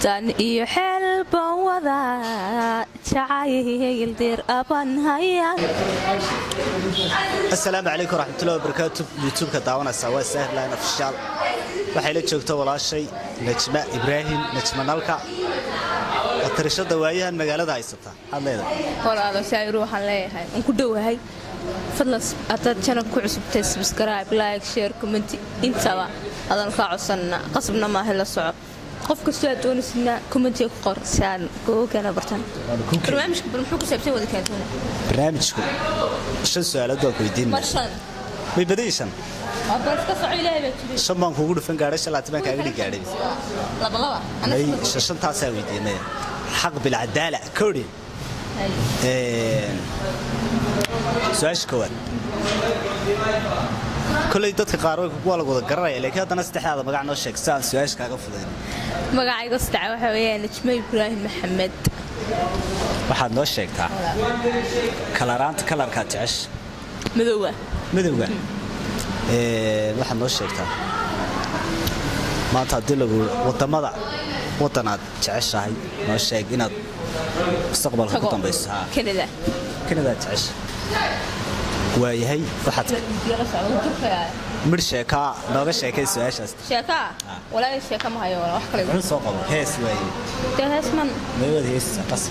tan iyo xeel baan wadaa jacayl dir aban haya. Assalaamu calaykum waraxmatullaahi wabarakaatuh. YouTube-ka daawanaysa waa Sahlan Official. waxay la joogtaa walaashay Najma Ibrahim Najma Nalka. atarishada waayahan magaalada haysata hadleeda walaalo shayru waxaan leeyahay aan ku dhawahay fadlan aad channel ku cusubtay subscribe like share comment intaba adan ka codsanna qasbna ma hela soco qof kasta oo doonaysa comment ku qor saan googana bartan barnaamijku muxuu ku saabsan wada kaantoona barnaamijku shan su'aalood oo weydiin marshan way badaysan aad ka soo ilaahay baa jiray shamaan kugu dhufan gaadhay shalaatibaan kaaga dhigaaday laba ana shantaas ay weydiinay حق بالعدالة كوري سؤال كواد كل يدك قارئ ولا قد قرأي لكن هذا نستحي هذا مقعنا الشيء سؤال كافضل مقعي قصدع وحويان نجمة إبراهيم محمد واحد نوع الشيء تاع كلارانت كلار كاتعش مذوة واحد نوع الشيء تاع ما تعدل وطمضة وطنات تعيش هاي ما الشيء إن مستقبل خطط بس كندا تعيش وهي واحد مرشكا نوع شيء سؤال شكا ولا شكا ما هي ولا واحد من سوقه هيس وهي تهس من ما هو هيس قص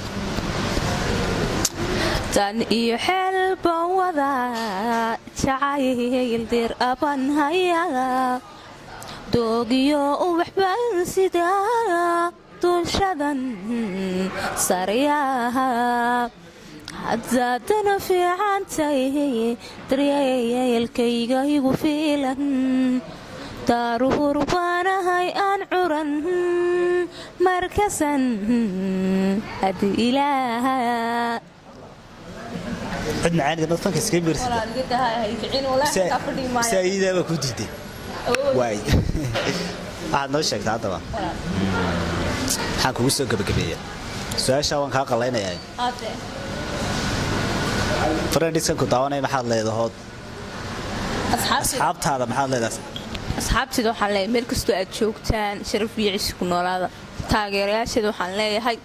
tan iyo xeel baan wadaa jacayl dir aban haya doogiyo waxbaan sidaa dulshadan saryaha haddaadana fiicantay daryeelkayga igu fiilan daaruhur baanahay aan curan markasan hadi ilaaha عندنا عادي نطفن كسكبير سعيدة بكوديدي واي نو sheegtaa hadaba waxaan kugu soo gabagabeeyay su'aasha waan ka qalaynayaa friendskan ku daawanay maxaad leedahay asxaabtaada maxaad leedahay asxaabtida waxaan leeyahay meel kastoo aad joogtaan sharaf iyo ciise ku noolaada taageerayaashada waxaan leeyahay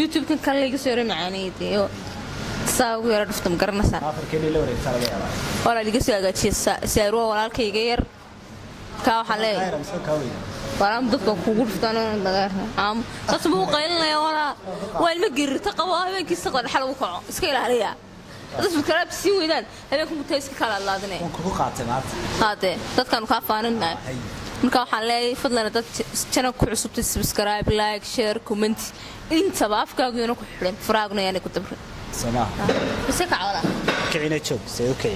YouTube-kan kan laga soo macaaniyo saagu yar dhuftam garanaysa afarkeeni la wareegtaa laga yaabaa wala liga soo agaajiisa saaro walaalkayga yar ka waxa leeyahay waram dadka kugu dhuftaan tasbuu qaylnay wala waa ilma girta qabo habeenkii saqad xal u kaco iska ilaaliya dadku kala si weydaan habeenku mutay iska kala laadnay kugu qaatay maanta haade dadkan ka faaninay marka waxaan leeyahay fadlan dad channel ku cusubtay subscribe like share comment inta baafkaagu inuu ku xiran faraagna yani ku dabra sama bas ka cawada kicina joog say okay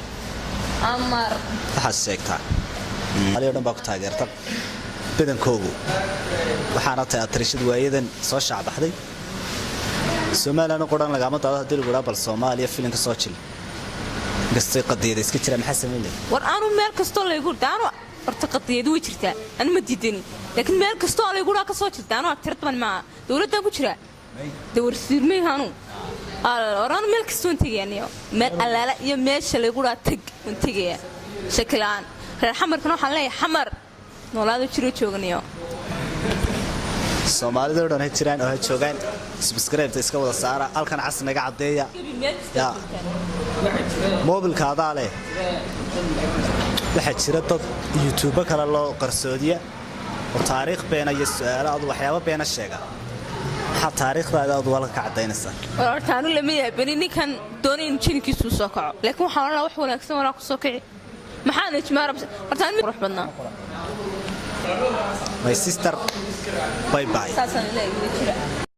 amar waxa sheegtaa hal dhan baa ku taageerta badankoodu waxaana tahay atrishad waayadan soo shacbaxday Soomaaliya qoran laga ma taado hadii lagu bal Soomaaliya filimka soo jil gastay qadiyada iska jira maxaa sameeyay war aanu meel kasto leeyahay daano horta qadiyadu way jirtaa aan ma diidani laakiin meel kasto leeyahay ka soo jirtaano agtirtan ma dawladda ku jira dawrsiirmay haanu oran meel kasto intigeeniyo meel alaala iyo meesha leeyahay tag intigeeya shaklaan reer xamarkan waxaan leeyahay xamar noolaado jiro joogniyo Soomaalida oo dhan ay jiraan oo ay joogaan subscribe iska wada saara halkan cas naga cadeeya ya mobilkaada leh waxa jira dad YouTube kale loo qarsoodiya oo taariikh been iyo su'aalaad waxyaabo been sheega waxa taariikhdaada aad wala ka cadeynaysa wartaanu lama yaabin ninkan doonin jinkiisu soo kaco laakiin waxa la wax wanaagsan wala ku soo kici maxaan ijmaarab wartaan mid ruux badnaa my sister bye bye